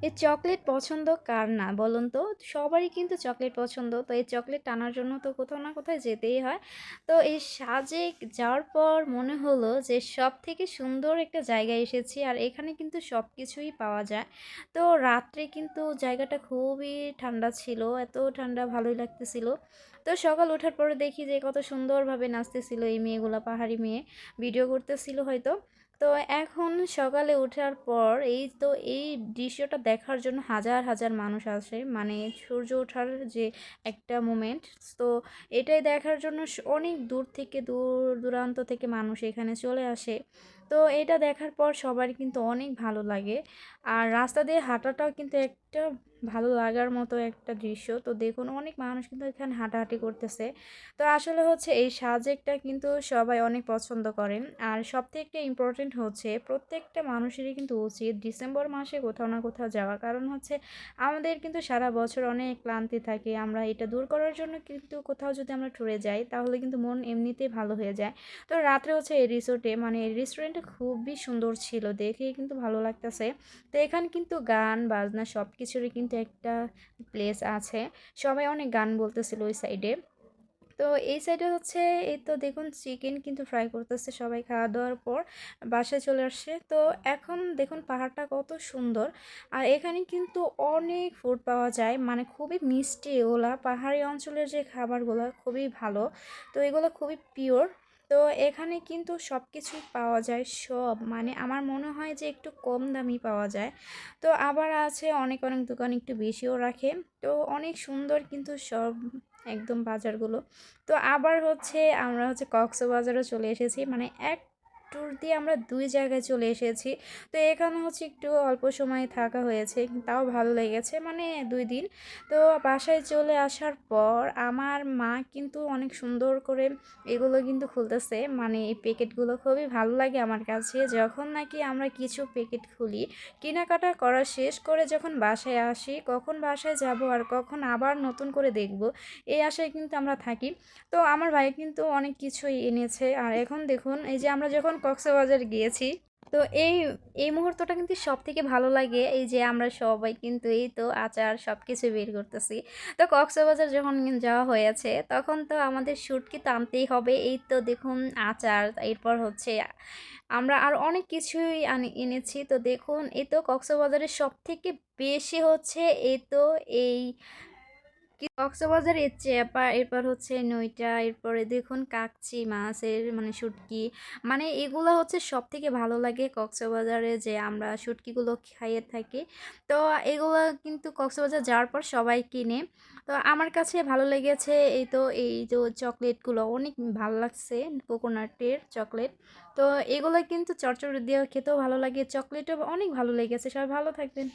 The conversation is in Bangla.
এই চকলেট পছন্দ কার না বলুন তো? সবারই কিন্তু চকলেট পছন্দ। তো এই চকলেট টানার জন্য তো কোথাও না কোথাও যেতেই হয়। তো এই সাজেক যাওয়ার পর মনে হলো যে সবথেকে সুন্দর একটা জায়গায় এসেছি। আর এখানে কিন্তু সবকিছুই পাওয়া যায়। তো রাত্রে কিন্তু জায়গাটা খুবই ঠান্ডা ছিল। এত ঠান্ডা ভালোই লাগতেছিল। তো সকাল ওঠার পরে দেখি যে কত সুন্দরভাবে নাচতেছিল এই মেয়েগুলা, পাহাড়ি মেয়ে। ভিডিও করতেছিল হয়তো। তো এখন সকালে ওঠার পর এই দৃশ্যটা দেখার জন্য হাজার হাজার মানুষ আসে, মানে সূর্য ওঠার যে একটা মোমেন্ট। তো এটাই দেখার জন্য অনেক দূর থেকে দূর দূরান্ত থেকে মানুষ এখানে চলে আসে। তো এটা দেখার পর সবার কিন্তু অনেক ভালো লাগে। আর রাস্তা দিয়ে হাঁটাটাও কিন্তু একটা ভালো লাগার মতো একটা দৃশ্য। তো দেখুন অনেক মানুষ কিন্তু এখানে হাঁটাহাঁটি করতেছে। তো আসলে হচ্ছে এই সাজেকটা কিন্তু সবাই অনেক পছন্দ করেন। আর সবথেকে ইম্পর্টেন্ট হচ্ছে প্রত্যেকটা মানুষেরই কিন্তু উচিত ডিসেম্বর মাসে কোথাও না কোথাও যাওয়া। কারণ হচ্ছে আমাদের কিন্তু সারা বছর অনেক ক্লান্তি থাকে। আমরা এটা দূর করার জন্য কিন্তু কোথাও যদি আমরা ট্যুরে যাই তাহলে কিন্তু মন এমনিতেই ভালো হয়ে যায়। তো রাত্রে হচ্ছে এই রিসোর্টে, মানে এই রেস্টুরেন্টটা খুবই সুন্দর ছিল, দেখেই কিন্তু ভালো লাগতেছে। তো এখানে কিন্তু গান বাজনা সব কিছুরই কিন্তু একটা প্লেস আছে। সবাই অনেক গান বলতেছিল ওই সাইডে। তো এই সাইডে হচ্ছে এই তো দেখুন চিকেন কিন্তু ফ্রাই করতেছে সবাই খাওয়া দাওয়ার পর বাসায় চলে আসছে। তো এখন দেখুন পাহাড়টা কত সুন্দর। আর এখানে কিন্তু অনেক ফুড পাওয়া যায়, মানে খুবই মিষ্টি এগুলা, পাহাড়ি অঞ্চলের যে খাবারগুলো খুবই ভালো। তো এগুলো খুবই পিওর। তো এখানে কিন্তু সব কিছুই পাওয়া যায়, সব মানে আমার মনে হয় যে একটু কম দামি পাওয়া যায়। তো আবার আছে অনেক অনেক দোকান একটু বেশিও রাখে। তো অনেক সুন্দর কিন্তু সব একদম বাজারগুলো। তো আবার হচ্ছে আমরা হচ্ছে কক্সবাজারও চলে এসেছি, মানে এক ট্যুর দিয়ে আমরা ২ জায়গায় চলে এসেছি। তো এখানে হচ্ছে একটু অল্প সময় থাকা হয়েছে, তাও ভালো লেগেছে, মানে ২ দিন। তো বাসায় চলে আসার পর আমার মা কিন্তু অনেক সুন্দর করে এগুলো কিন্তু খুলতেছে, মানে এই প্যাকেটগুলো খুবই ভালো লাগে আমার কাছে। যখন নাকি আমরা কিছু প্যাকেট খুলি, কেনাকাটা করা শেষ করে যখন বাসায় আসি, কখন বাসায় যাব আর কখন আবার নতুন করে দেখব, এই আশায় কিন্তু আমরা থাকি। তো আমার ভাই কিন্তু অনেক কিছুই এনেছে। আর এখন দেখুন এই যে আমরা যখন কক্সবাজার গিয়েছি, তো এই মুহূর্তটা কিন্তু সব থেকে ভালো লাগে, এই যে আমরা সবাই কিন্তু এই তো আচার সব কিছু বের করতেছি। তো কক্সবাজার যখন যাওয়া হয়েছে তখন তো আমাদের শুটকি তো আনতেই হবে। এই তো দেখুন আচার, এরপর হচ্ছে আমরা আর অনেক কিছুই এনেছি। তো দেখুন এই তো কক্সবাজারের সব থেকে বেশি হচ্ছে এই তো এই কক্সবাজারের চেপা, এরপর হচ্ছে নইটা, এরপরে দেখুন কাকচি মাছের মানে শুটকি, মানে এগুলো হচ্ছে সব থেকে ভালো লাগে কক্সবাজারে, যে আমরা শুটকিগুলো খাইয়ে থাকি। তো এগুলো কিন্তু কক্সবাজার যাওয়ার পর সবাই কিনে। তো আমার কাছে ভালো লেগেছে এই যে চকলেটগুলো অনেক ভালো লাগছে, কোকোনাটের চকলেট। তো এগুলো কিন্তু চটচড়ি দিয়ে খেতেও ভালো লাগে, চকলেটও অনেক ভালো লেগেছে। সবাই ভালো থাকবেন।